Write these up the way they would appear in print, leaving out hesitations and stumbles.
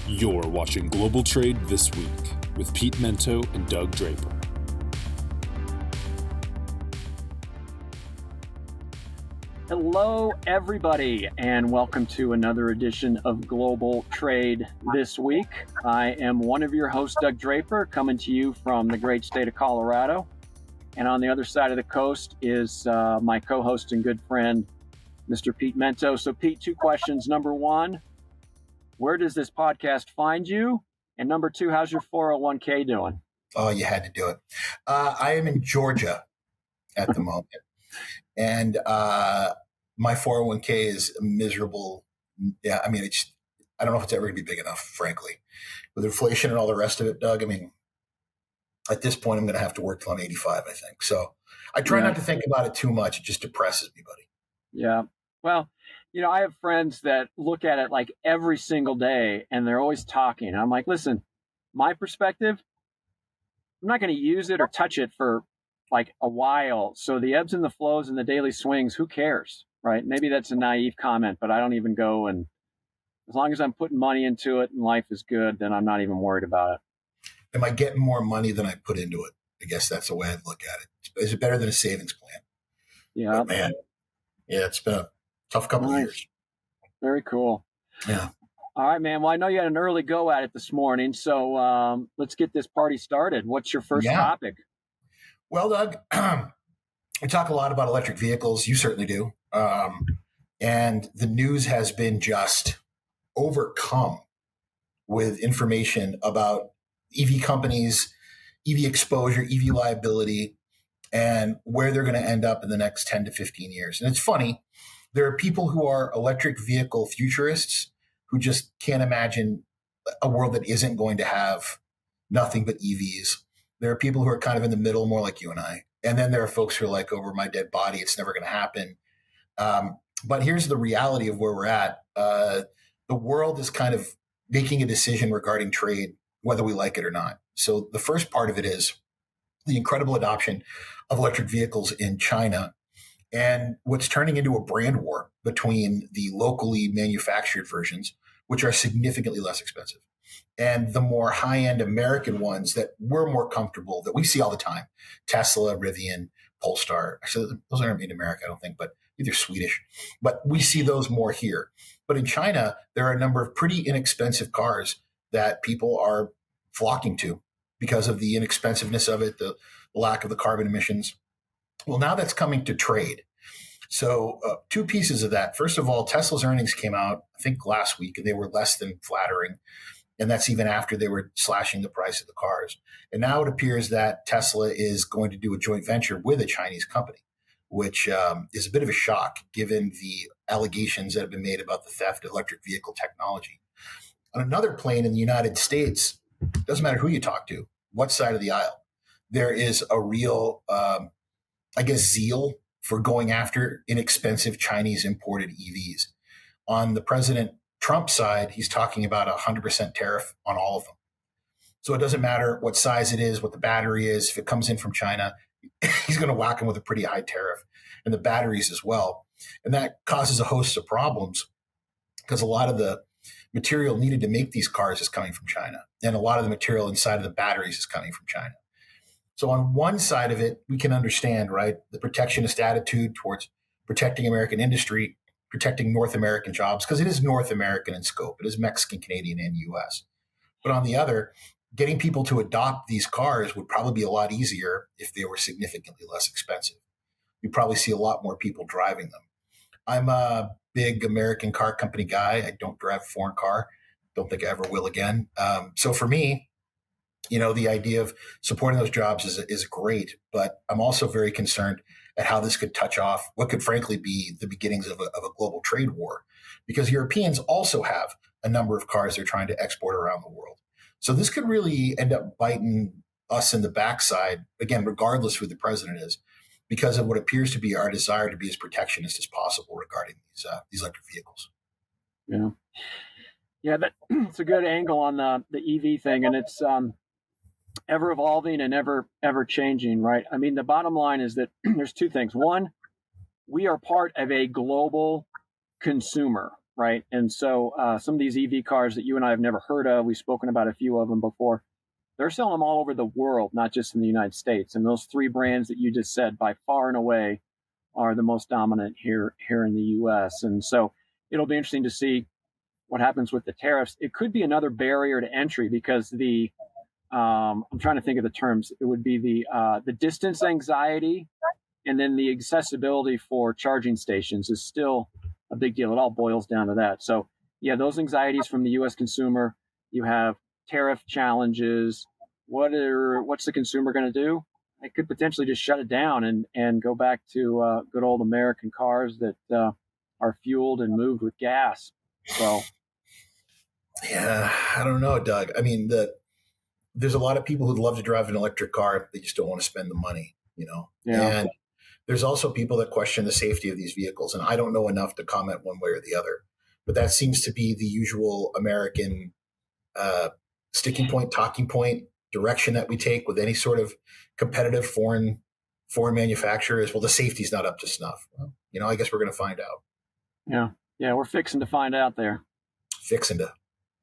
You're watching Global Trade This Week with Pete Mento and Doug Draper. Hello, everybody, and welcome to another edition of Global Trade This Week. I am one of your hosts, Doug Draper, coming to you from the great state of Colorado. And on the other side of the coast is my co-host and good friend, Mr. Pete Mento. So, Pete, two questions. Number one, where does this podcast find you? And number two, how's your 401k doing? Oh, you had to do it. I am in Georgia at the moment. And my 401k is miserable. Yeah, I mean, I don't know if it's ever going to be big enough, frankly. With inflation and all the rest of it, Doug, I mean, at this point, I'm going to have to work till I'm 85, I think. So I try not to think about it too much. It just depresses me, buddy. Yeah. Well, you know, I have friends that look at it like every single day and they're always talking. And I'm like, listen, my perspective, I'm not going to use it or touch it for like a while. So the ebbs and the flows and the daily swings, who cares, right? Maybe that's a naive comment, but I don't even go, and as long as I'm putting money into it and life is good, then I'm not even worried about it. Am I getting more money than I put into it? I guess that's the way I'd look at it. Is it better than a savings plan? Yeah. But man, yeah, it's been a tough couple of years. Very cool. Yeah. All right, man. Well, I know you had an early go at it this morning, so let's get this party started. What's your first topic? Well, Doug, we talk a lot about electric vehicles. You certainly do. And the news has been just overcome with information about EV companies, EV exposure, EV liability, and where they're going to end up in the next 10 to 15 years. And it's funny. There are people who are electric vehicle futurists who just can't imagine a world that isn't going to have nothing but EVs. There are people who are kind of in the middle, more like you and I. And then there are folks who are like, over my dead body, it's never going to happen. But here's the reality of where we're at. The world is kind of making a decision regarding trade, whether we like it or not. So the first part of it is the incredible adoption of electric vehicles in China and what's turning into a brand war between the locally manufactured versions, which are significantly less expensive, and the more high-end American ones that we're more comfortable, that we see all the time. Tesla, Rivian, Polestar. Actually, those aren't made in America, I don't think, but they're Swedish. But we see those more here. But in China, there are a number of pretty inexpensive cars that people are flocking to because of the inexpensiveness of it, the lack of the carbon emissions. Well, now that's coming to trade. So two pieces of that. First of all, Tesla's earnings came out, I think, last week, and they were less than flattering. And that's even after they were slashing the price of the cars. And now it appears that Tesla is going to do a joint venture with a Chinese company, which is a bit of a shock given the allegations that have been made about the theft of electric vehicle technology. On another plane in the United States, doesn't matter who you talk to, what side of the aisle, there is a real, zeal for going after inexpensive Chinese imported EVs. On the President Trump side, he's talking about 100% tariff on all of them. So it doesn't matter what size it is, what the battery is. If it comes in from China, he's going to whack them with a pretty high tariff, and the batteries as well. And that causes a host of problems because a lot of the material needed to make these cars is coming from China, and a lot of the material inside of the batteries is coming from China. So on one side of it, we can understand, right, the protectionist attitude towards protecting American industry, protecting North American jobs, because it is North American in scope. It is Mexican, Canadian, and U.S. But on the other, getting people to adopt these cars would probably be a lot easier if they were significantly less expensive. You'd probably see a lot more people driving them. I'm a big American car company guy. I don't drive a foreign car. Don't think I ever will again. So for me, you know, the idea of supporting those jobs is great, but I'm also very concerned at how this could touch off what could frankly be the beginnings of a global trade war, because Europeans also have a number of cars they're trying to export around the world. So this could really end up biting us in the backside, again, regardless who the president is, because of what appears to be our desire to be as protectionist as possible regarding these electric vehicles. Yeah, it's a good angle on the EV thing, and it's ever evolving and ever changing, right? I mean, the bottom line is that there's two things. One, we are part of a global consumer, right? And so some of these EV cars that you and I have never heard of, we've spoken about a few of them before. They're selling them all over the world, not just in the United States. And those three brands that you just said, by far and away, are the most dominant here in the U.S. And so it'll be interesting to see what happens with the tariffs. It could be another barrier to entry because I'm trying to think of the terms. It would be the distance anxiety, and then the accessibility for charging stations is still a big deal. It all boils down to that. So yeah, those anxieties from the U.S. consumer. You have tariff challenges. What's the consumer going to do? It could potentially just shut it down and go back to good old American cars that are fueled and moved with gas. So, yeah, I don't know, Doug. I mean, there's a lot of people who'd love to drive an electric car. They just don't want to spend the money, Yeah. And there's also people that question the safety of these vehicles. And I don't know enough to comment one way or the other. But that seems to be the usual American sticking point, talking point, direction that we take with any sort of competitive foreign manufacturer is, well, the safety's not up to snuff. Well, I guess we're going to find out. Yeah, we're fixing to find out there.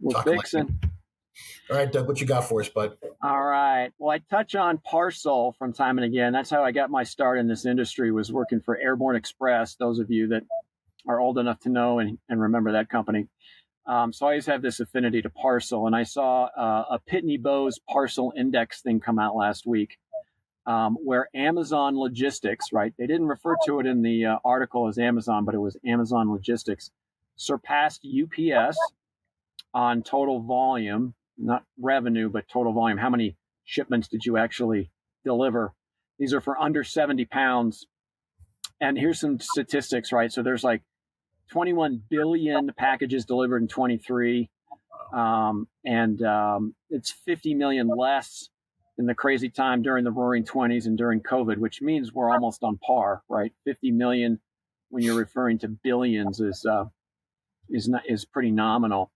We're fixing. All right, Doug, what you got for us, bud? All right. Well, I touch on parcel from time and again. That's how I got my start in this industry, was working for Airborne Express, those of you that are old enough to know and remember that company. So I always have this affinity to parcel. And I saw a Pitney Bowes parcel index thing come out last week, where Amazon Logistics, right? They didn't refer to it in the article as Amazon, but it was Amazon Logistics, surpassed UPS on total volume, not revenue, but total volume. How many shipments did you actually deliver? These are for under 70 pounds. And here's some statistics, right? So there's like 21 billion packages delivered in 23. It's 50 million less than the crazy time during the roaring 20s and during COVID, which means we're almost on par, right? 50 million when you're referring to billions is pretty nominal.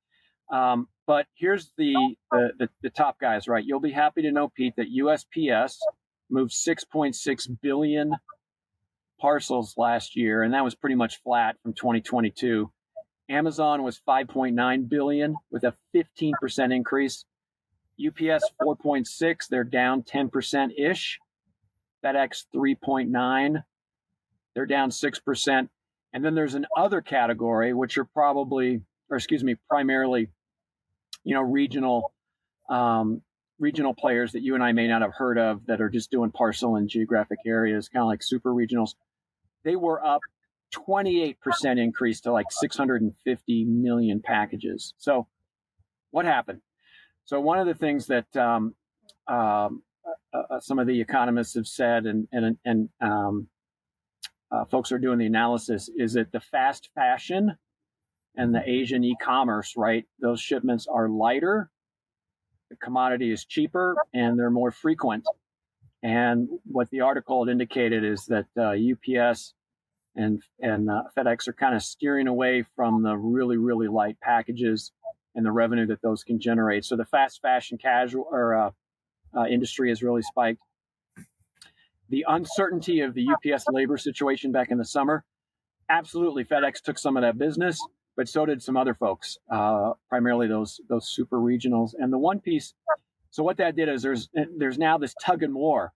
But here's the top guys, right? You'll be happy to know, Pete, that USPS moved 6.6 billion parcels last year, and that was pretty much flat from 2022. Amazon was 5.9 billion with a 15% increase. UPS 4.6, they're down 10% ish. FedEx 3.9, they're down 6%. And then there's an other category, which are primarily, regional players that you and I may not have heard of that are just doing parcel in geographic areas, kind of like super regionals. They were up 28% increase to like 650 million packages. So what happened? So one of the things that some of the economists have said and folks are doing the analysis is that the fast fashion and the Asian e-commerce, right? Those shipments are lighter, the commodity is cheaper, and they're more frequent. And what the article had indicated is that UPS and FedEx are kind of steering away from the really, really light packages and the revenue that those can generate. So the fast fashion industry has really spiked. The uncertainty of the UPS labor situation back in the summer, absolutely, FedEx took some of that business, but so did some other folks, primarily those super regionals. And the one piece, so what that did is there's now this tug and war,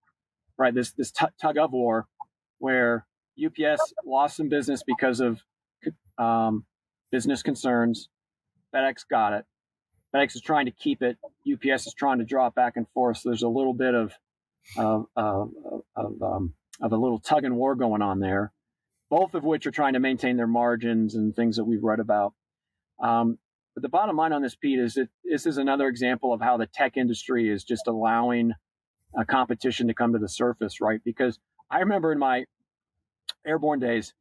right? This tug of war, where UPS lost some business because of business concerns. FedEx got it. FedEx is trying to keep it. UPS is trying to draw it back and forth. So there's a little bit of a little tug and war going on there, both of which are trying to maintain their margins and things that we've read about. But the bottom line on this, Pete, is that this is another example of how the tech industry is just allowing a competition to come to the surface, right? Because I remember in my Airborne days,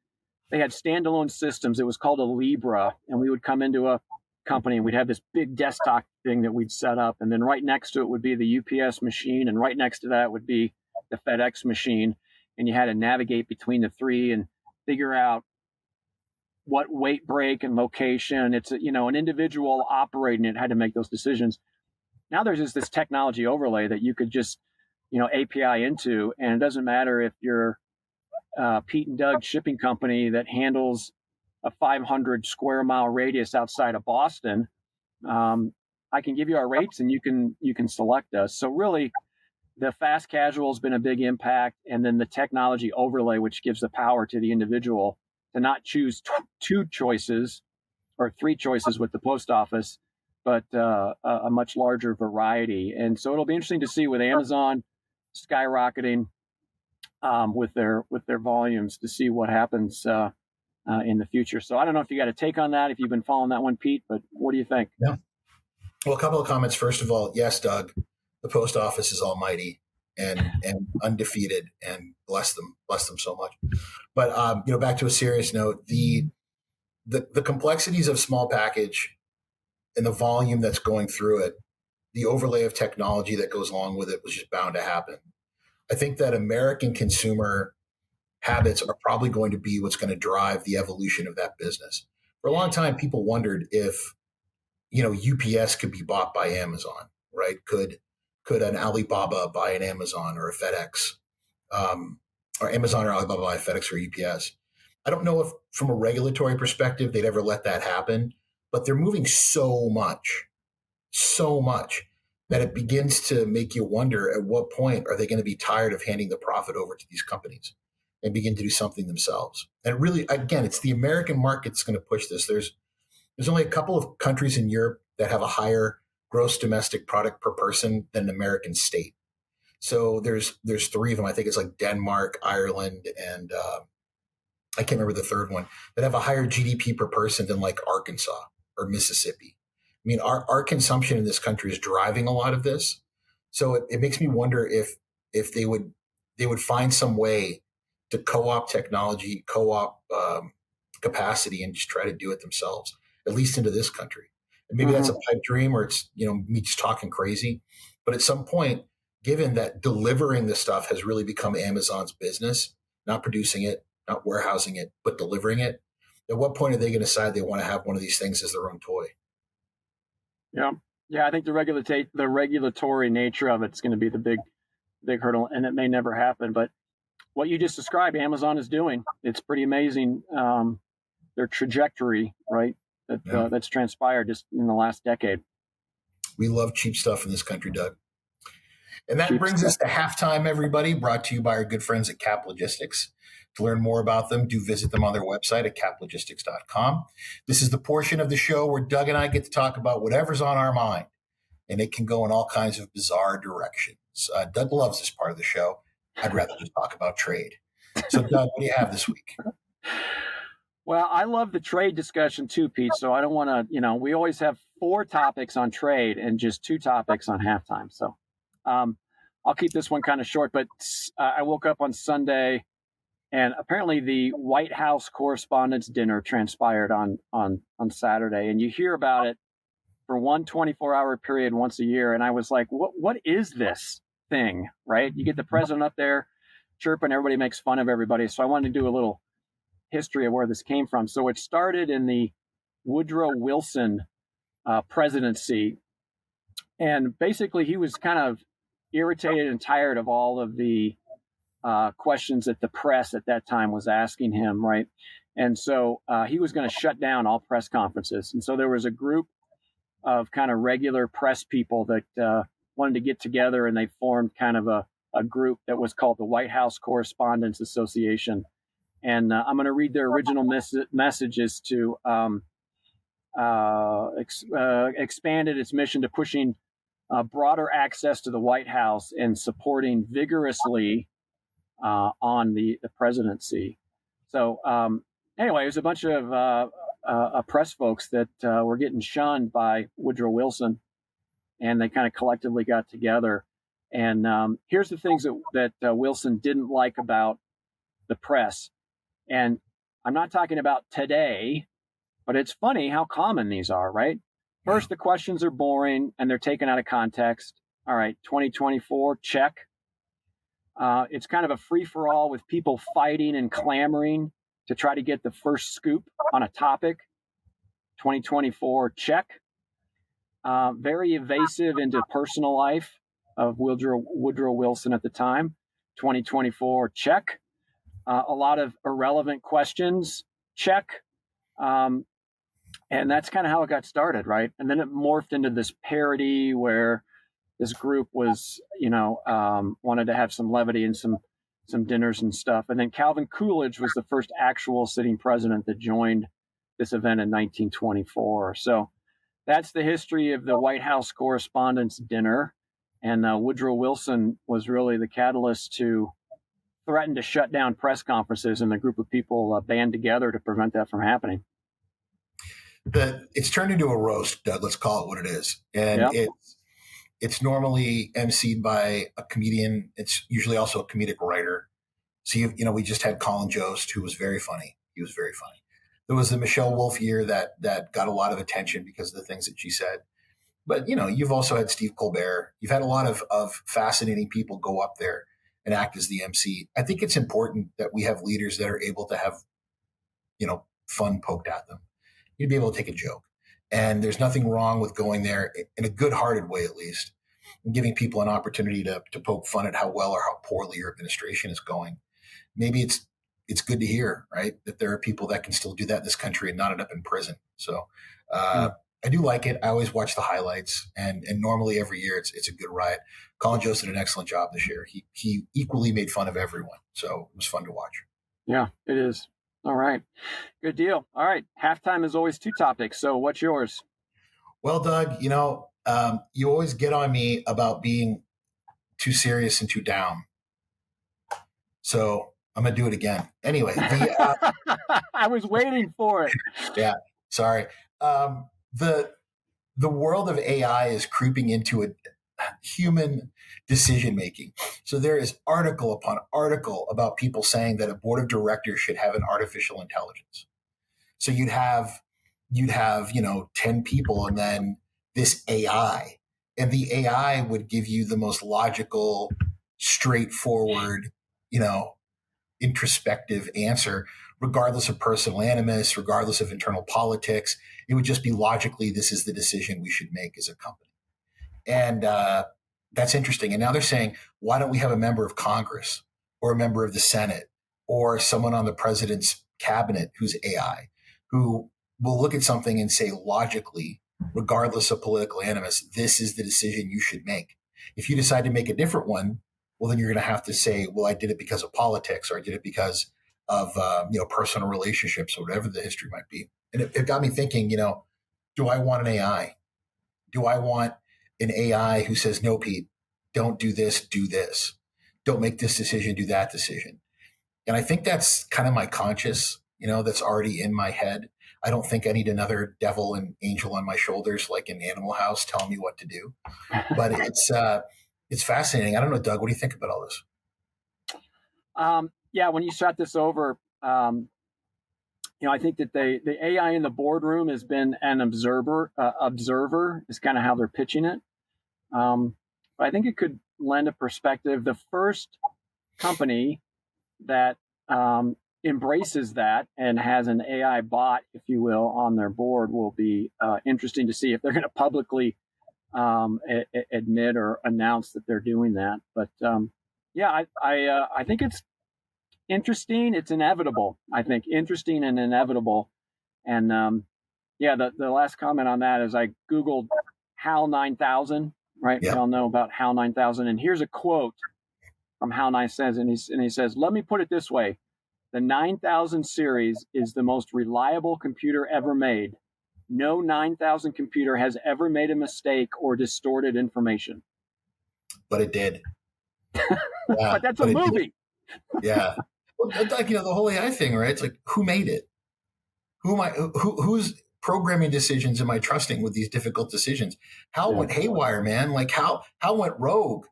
they had standalone systems. It was called a Libra, and we would come into a company and we'd have this big desktop thing that we'd set up, and then right next to it would be the UPS machine, and right next to that would be the FedEx machine, and you had to navigate between the three and figure out what weight break and location. It's an individual operating it had to make those decisions. Now there's just this technology overlay that you could just API into, and it doesn't matter if you're Pete and Doug shipping company that handles a 500 square mile radius outside of Boston, I can give you our rates and you can select us. So really, the fast casual has been a big impact, and then the technology overlay, which gives the power to the individual to not choose two choices or three choices with the post office, but a much larger variety. And so it'll be interesting to see with Amazon skyrocketing with their volumes to see what happens in the future. So I don't know if you got a take on that, if you've been following that one, Pete, but what do you think? Yeah. Well, a couple of comments. First of all, yes, Doug, the post office is almighty and undefeated, and bless them so much. But back to a serious note, the complexities of small package and the volume that's going through it, the overlay of technology that goes along with it was just bound to happen. I think that American consumer habits are probably going to be what's going to drive the evolution of that business. For a long time, people wondered if, UPS could be bought by Amazon, right? Could an Alibaba buy an Amazon or a FedEx, or Amazon or Alibaba buy a FedEx or UPS? I don't know if from a regulatory perspective, they'd ever let that happen, but they're moving so much that it begins to make you wonder at what point are they going to be tired of handing the profit over to these companies and begin to do something themselves. And really, again, it's the American market that's going to push this. There's only a couple of countries in Europe that have a higher gross domestic product per person than an American state. So there's three of them. I think it's like Denmark, Ireland, and I can't remember the third one, that have a higher GDP per person than like Arkansas or Mississippi. I mean, our consumption in this country is driving a lot of this. So it makes me wonder if they would find some way to co-op technology, co-op capacity, and just try to do it themselves, at least into this country. And maybe that's a pipe dream, or it's me just talking crazy. But at some point, given that delivering the stuff has really become Amazon's business, not producing it, not warehousing it, but delivering it, at what point are they going to decide they want to have one of these things as their own toy? Yeah. I think the regulatory nature of it's going to be the big hurdle, and it may never happen. But what you just described, Amazon is doing. It's pretty amazing. Their trajectory, right? That's transpired just in the last decade. We love cheap stuff in this country, Doug. And that brings us to halftime, everybody, brought to you by our good friends at Cap Logistics. To learn more about them, do visit them on their website at caplogistics.com. This is the portion of the show where Doug and I get to talk about whatever's on our mind, and it can go in all kinds of bizarre directions. Doug loves this part of the show. I'd rather just talk about trade. So, Doug, what do you have this week? Well, I love the trade discussion too, Pete. So I don't want to, we always have 4 topics on trade and just 2 topics on halftime. So I'll keep this one kind of short, but I woke up on Sunday and apparently the White House Correspondents' Dinner transpired on Saturday. And you hear about it for one 24-hour period once a year. And I was like, what is this thing, right? You get the president up there chirping, everybody makes fun of everybody. So I wanted to do a little history of where this came from. So it started in the Woodrow Wilson presidency. And basically he was kind of irritated and tired of all of the questions that the press at that time was asking him, right? And so he was going to shut down all press conferences. And so there was a group of kind of regular press people that wanted to get together, and they formed kind of a group that was called the White House Correspondents Association. And I'm going to read their original messages to expanded its mission to pushing broader access to the White House and supporting vigorously on the presidency. So anyway, there's a bunch of press folks that were getting shunned by Woodrow Wilson, and they kind of collectively got together. And here's the things that Wilson didn't like about the press. And I'm not talking about today, but it's funny how common these are, right? First, the questions are boring and they're taken out of context. All right, 2024, check. It's kind of a free-for-all with people fighting and clamoring to try to get the first scoop on a topic. 2024, check. Very evasive into personal life of Woodrow Wilson at the time. 2024, check. A lot of irrelevant questions, check. And that's kind of how it got started, right? And then it morphed into this parody where this group was, wanted to have some levity and some dinners and stuff. And then Calvin Coolidge was the first actual sitting president that joined this event in 1924. So that's the history of the White House Correspondents' Dinner. And Woodrow Wilson was really the catalyst to threaten to shut down press conferences, and the group of people band together to prevent that from happening. It's turned into a roast, Doug. Let's call it what it is. And it's normally emceed by a comedian. It's usually also a comedic writer. So, we just had Colin Jost, who was very funny. He was very funny. There was the Michelle Wolf year that got a lot of attention because of the things that she said. But, you've also had Steve Colbert. You've had a lot of fascinating people go up there and act as the MC. I think it's important that we have leaders that are able to have, fun poked at them. You'd be able to take a joke. And there's nothing wrong with going there in a good-hearted way, at least, and giving people an opportunity to poke fun at how well or how poorly your administration is going. Maybe it's good to hear, right, that there are people that can still do that in this country and not end up in prison. So I do like it. I always watch the highlights, and normally every year it's a good ride. Colin Jost did an excellent job this year. He equally made fun of everyone, so it was fun to watch. Yeah, it is. All right. Good deal. All right. Halftime is always two topics. So what's yours? Well, Doug, you always get on me about being too serious and too down. So I'm going to do it again. Anyway. I was waiting for it. Yeah. Sorry. The world of AI is creeping into a human decision making. So there is article upon article about people saying that a board of directors should have an artificial intelligence. So you'd have 10 people and then this AI, and the AI would give you the most logical, straightforward, introspective answer, regardless of personal animus, regardless of internal politics. It would just be logically, this is the decision we should make as a company. And that's interesting. And now they're saying, why don't we have a member of Congress or a member of the Senate or someone on the president's cabinet who's AI, who will look at something and say logically, regardless of political animus, this is the decision you should make. If you decide to make a different one, well, then you're going to have to say, well, I did it because of politics, or I did it because of personal relationships, or whatever the history might be. And it got me thinking, do I want an AI? Do I want an AI who says, no, Pete, don't do this, do this. Don't make this decision, do that decision. And I think that's kind of my conscious, that's already in my head. I don't think I need another devil and angel on my shoulders like in Animal House telling me what to do. But it's fascinating. I don't know, Doug, what do you think about all this? When you shot this over, I think that the AI in the boardroom has been an observer is kind of how they're pitching it. But I think it could lend a perspective. The first company that embraces that and has an AI bot, if you will, on their board will be interesting to see if they're going to publicly admit or announce that they're doing that. But I think it's interesting. It's inevitable. I think interesting and inevitable. And the last comment on that is I Googled HAL 9000, right? Yeah. We all know about HAL 9000. And here's a quote from HAL 9000. And he says, let me put it this way. The 9000 series is the most reliable computer ever made. No 9000 computer has ever made a mistake or distorted information. But it did. Yeah, but that's a movie. Yeah. Well, like, the whole AI thing, right? It's like, who made it? Whose programming decisions am I trusting with these difficult decisions? Hal went haywire, man. Like Hal went rogue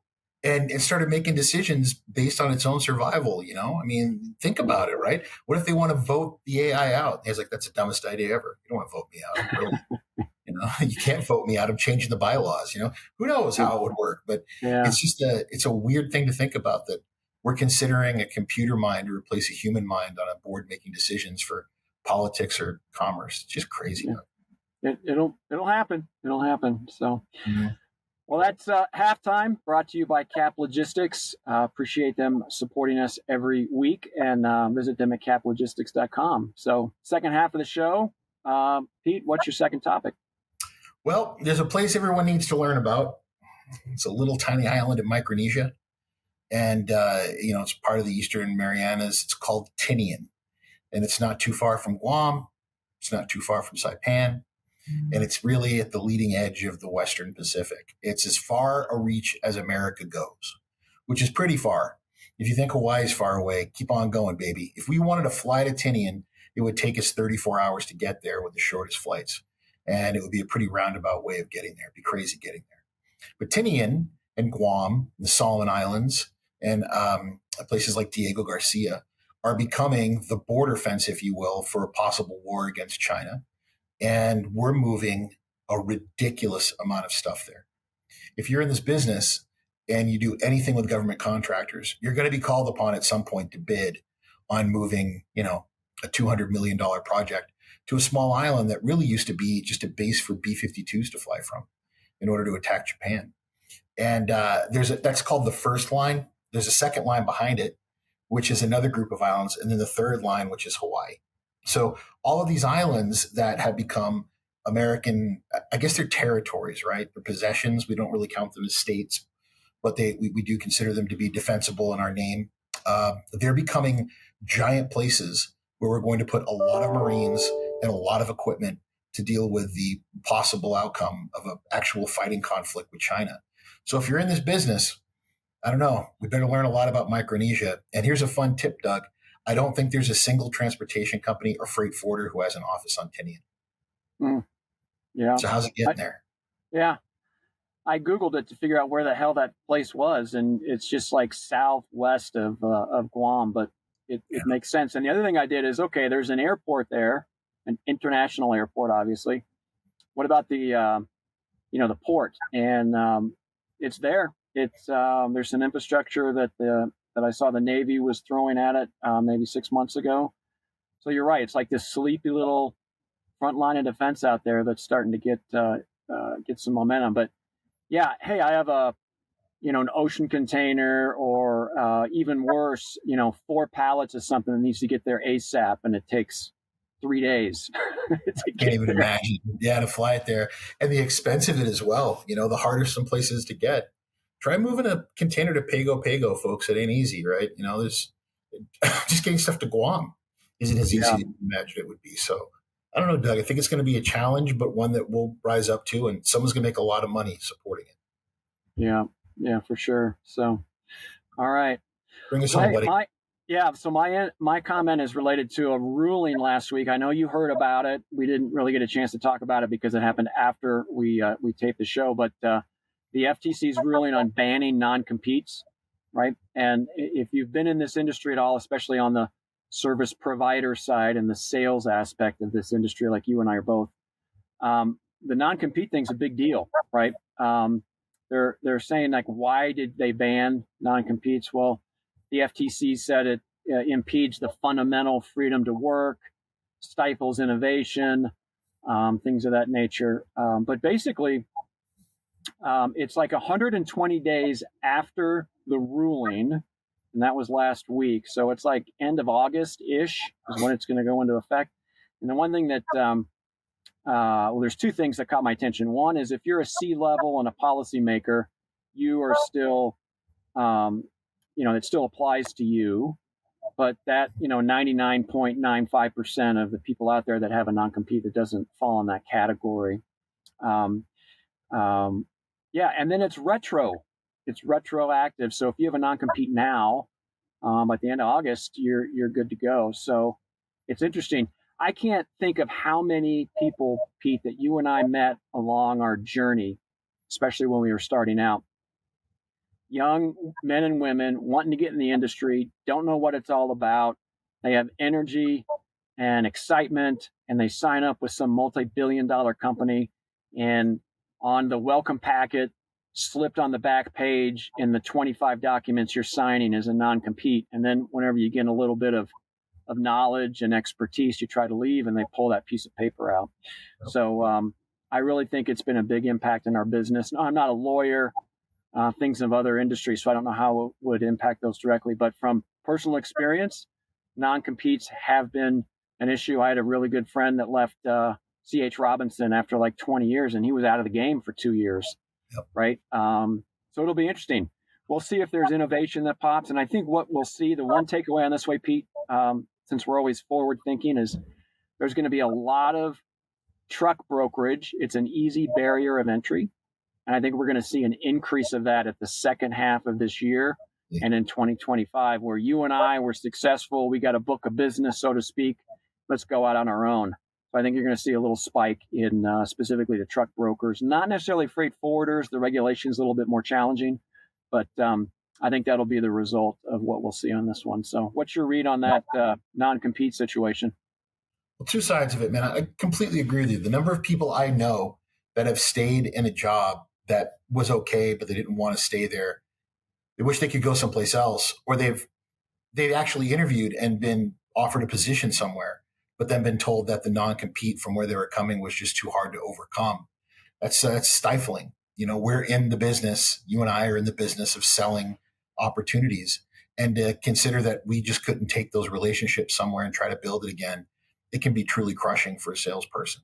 and started making decisions based on its own survival. I mean, think about it, right? What if they want to vote the AI out? He's like, that's the dumbest idea ever. You don't want to vote me out. Really. You can't vote me out. I'm changing the bylaws. Who knows how it would work? But it's just it's a weird thing to think about, that we're considering a computer mind to replace a human mind on a board making decisions for politics or commerce. It's just crazy. Yeah. It'll happen. It'll happen. So, Well, that's halftime, brought to you by Cap Logistics. Appreciate them supporting us every week, and visit them at caplogistics.com. So, second half of the show, Pete, what's your second topic? Well, there's a place everyone needs to learn about. It's a little tiny island in Micronesia, and it's part of the Eastern Marianas. It's called Tinian, and it's not too far from Guam. It's not too far from Saipan, and it's really at the leading edge of the Western Pacific. It's as far a reach as America goes, which is pretty far. If you think Hawaii's far away, keep on going, baby. If we wanted to fly to Tinian, it would take us 34 hours to get there with the shortest flights. And it would be a pretty roundabout way of getting there. It'd be crazy getting there. But Tinian and Guam, the Solomon Islands, and places like Diego Garcia are becoming the border fence, if you will, for a possible war against China. And we're moving a ridiculous amount of stuff there. If you're in this business and you do anything with government contractors, you're going to be called upon at some point to bid on moving, a $200 million project to a small island that really used to be just a base for B-52s to fly from in order to attack Japan. And that's called the first line. There's a second line behind it, which is another group of islands, and then the third line, which is Hawaii. So all of these islands that have become American, I guess they're territories, right? They're possessions. We don't really count them as states, but we do consider them to be defensible in our name. They're becoming giant places where we're going to put a lot of Marines and a lot of equipment to deal with the possible outcome of an actual fighting conflict with China. So if you're in this business, I don't know, we better learn a lot about Micronesia. And here's a fun tip, Doug. I don't think there's a single transportation company or freight forwarder who has an office on Tinian. Yeah. So how's it getting there? Yeah. I Googled it to figure out where the hell that place was, and it's just like southwest of Guam, but it makes sense. And the other thing I did is, okay, there's an airport there, an international airport, obviously. What about the port? And it's there. It's there's some infrastructure that I saw the Navy was throwing at it maybe 6 months ago. So you're right. It's like this sleepy little front line of defense out there that's starting to get some momentum. But yeah, hey, I have an ocean container, or even worse, 4 pallets of something that needs to get there ASAP, and it takes 3 days. Can't even imagine. Yeah, to fly it there, and the expense of it as well. The harder some places to get. Try moving a container to Pago, folks. It ain't easy, right? There's just getting stuff to Guam isn't as easy as you imagine it would be. So I don't know, Doug. I think it's going to be a challenge, but one that we'll rise up to, and someone's going to make a lot of money supporting it. Yeah, for sure. So, all right. Bring us home, buddy. So my comment is related to a ruling last week. I know you heard about it. We didn't really get a chance to talk about it because it happened after we taped the show. But the FTC's ruling on banning non-competes, right? And if you've been in this industry at all, especially on the service provider side and the sales aspect of this industry, like you and I are both, the non-compete thing's a big deal, right? They're saying, like, why did they ban non-competes? Well, the FTC said it impedes the fundamental freedom to work, stifles innovation, things of that nature. But basically, it's like 120 days after the ruling, and that was last week. So it's like end of August-ish is when it's going to go into effect. And the one thing that, there's 2 things that caught my attention. One is if you're a C-level and a policymaker, you are still, it still applies to you. But that, 99.95% of the people out there that have a non-compete that doesn't fall in that category. And then it's retroactive. So if you have a non-compete now, at the end of August, you're good to go. So it's interesting. I can't think of how many people, Pete, that you and I met along our journey, especially when we were starting out. Young men and women wanting to get in the industry, don't know what it's all about. They have energy and excitement, and they sign up with some multi-billion-dollar company, and on the welcome packet, slipped on the back page in the 25 documents you're signing is a non-compete. And then whenever you get a little bit of knowledge and expertise, you try to leave, and they pull that piece of paper out. So I really think it's been a big impact in our business. No, I'm not a lawyer, things of other industries, so I don't know how it would impact those directly. But from personal experience, non-competes have been an issue. I had a really good friend that left C.H. Robinson after like 20 years, and he was out of the game for 2 years, right? So it'll be interesting. We'll see if there's innovation that pops. And I think what we'll see, the one takeaway on this way, Pete, since we're always forward thinking, is there's going to be a lot of truck brokerage. It's an easy barrier of entry. And I think we're going to see an increase of that at the second half of this year and in 2025, where you and I were successful. We got a book of business, so to speak. Let's go out on our own. So I think you're going to see a little spike in specifically the truck brokers, not necessarily freight forwarders. The regulation is a little bit more challenging, but I think that'll be the result of what we'll see on this one. So what's your read on that non-compete situation? Well, two sides of it, man. I completely agree with you. The number of people I know that have stayed in a job that was okay, but they didn't want to stay there. They wish they could go someplace else, or they've actually interviewed and been offered a position somewhere, but then been told that the non-compete from where they were coming was just too hard to overcome. That's stifling. We're in the business. You and I are in the business of selling opportunities, and to consider that we just couldn't take those relationships somewhere and try to build it again, it can be truly crushing for a salesperson.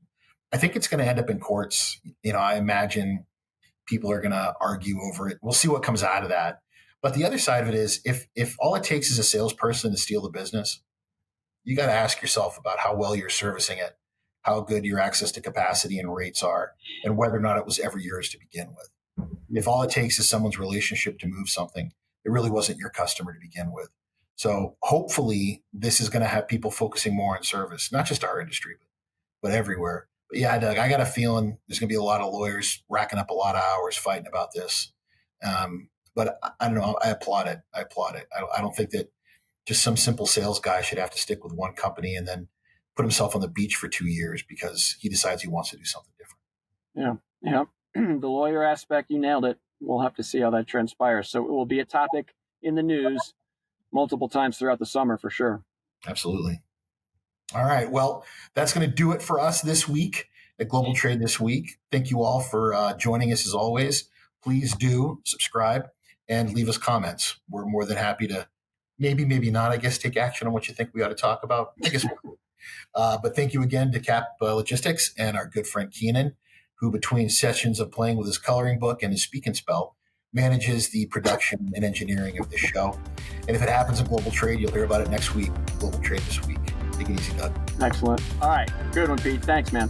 I think it's going to end up in courts. I imagine people are going to argue over it. We'll see what comes out of that. But the other side of it is, if all it takes is a salesperson to steal the business, you got to ask yourself about how well you're servicing it, how good your access to capacity and rates are, and whether or not it was ever yours to begin with. If all it takes is someone's relationship to move something, it really wasn't your customer to begin with. So hopefully this is going to have people focusing more on service, not just our industry, but everywhere. But yeah, Doug, I got a feeling there's going to be a lot of lawyers racking up a lot of hours fighting about this. But I don't know. I applaud it. I don't think that just some simple sales guy should have to stick with one company and then put himself on the beach for 2 years because he decides he wants to do something different. Yeah. The lawyer aspect, you nailed it. We'll have to see how that transpires. So it will be a topic in the news multiple times throughout the summer for sure. Absolutely. All right. Well, that's going to do it for us this week at Global Trade This Week. Thank you all for joining us as always. Please do subscribe and leave us comments. We're more than happy to maybe not, I guess, take action on what you think we ought to talk about. I guess but thank you again to Cap Logistics and our good friend Keenan, who between sessions of playing with his coloring book and his speak and spell, manages the production and engineering of this show. And if it happens in Global Trade, you'll hear about it next week. Global Trade This Week. Take it easy, Doug. Excellent. All right. Good one, Pete. Thanks, man.